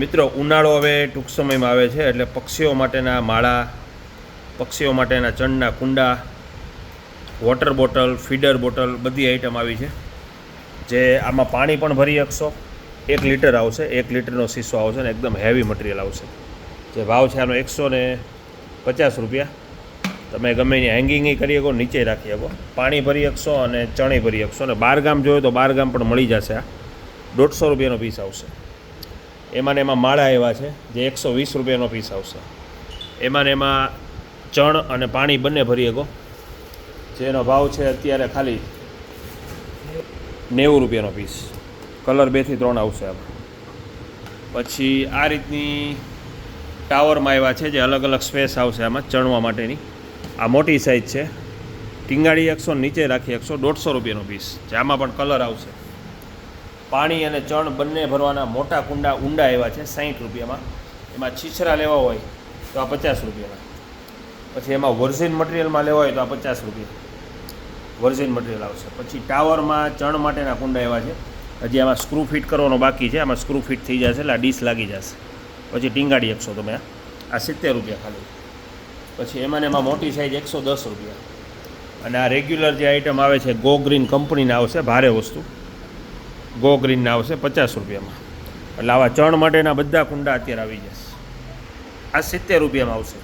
મિત્રો ઉનાળો હવે ટૂંક સમયમાં આવે છે એટલે પક્ષીઓ માટેના માળા, પક્ષીઓ માટેના ચણના કુંડા, વોટર બોટલ, ફીડર બોટલ બધી આઈટમ આવી છે. જે આમાં પાણી પણ ભરી શકશો. 1 લીટર આવશે, 1 લીટરનો શીશો આવશે ને એકદમ હેવી મટીરિયલ આવશે. જે ભાવ છે આનો 150 રૂપિયા. તમે ગમે એની હેંગિંગ કરી શકો, નીચે રાખી શકો, પાણી ભરી શકશો અને ચણી ભરી શકશો. અને 12 ગામ જોઈએ તો 12 ગામ પણ મળી જશે. આ 150 રૂપિયાનો પીસ આવશે. એમાં માળા એવા છે જે 120 રૂપિયાનો પીસ આવશે. એમાં ચણ અને પાણી બંને ભરી શકો, જેનો ભાવ છે અત્યારે ખાલી 90 રૂપિયાનો પીસ. કલર 2 થી 3 આવશે આમાં. પછી આ રીતની ટાવરમાં આવ્યા છે જે અલગ અલગ સ્પેસ આવશે આમાં ચણવા માટેની. આ મોટી સાઇઝ છે, ટીંગાડી શકશો, નીચે રાખી શકશો. 150 રૂપિયાનો પીસ છે. આમાં પણ કલર આવશે. પાણી અને ચણ બંને ભરવાના મોટા કુંડા ઊંડા એવા છે 60 રૂપિયામાં. એમાં છીછરા લેવા હોય તો આ 50 રૂપિયાના. પછી એમાં વર્ઝિન મટીરિયલમાં લેવા હોય તો આ 50 રૂપિયા વર્ઝિન મટીરિયલ આવશે. પછી ટાવરમાં ચણ માટેના કુંડા એવા છે. હજી આમાં સ્ક્રૂ ફિટ કરવાનો બાકી છે. આમાં સ્ક્રૂ ફિટ થઈ જશે એટલે આ ડીશ લાગી જશે. પછી ટીંગાડી શકશો તમે. આ 70 રૂપિયા ખાલી. પછી એમાં મોટી સાઇઝ 110 રૂપિયા. અને આ રેગ્યુલર જે આઇટમ આવે છે ગો ગ્રીન કંપનીના આવશે, ભારે વસ્તુ ગો ગ્રીનના આવશે 50 રૂપિયામાં. એટલે આવા ચણ માટેના બધા કુંડા અત્યારે આવી જશે. આ 70 રૂપિયામાં આવશે.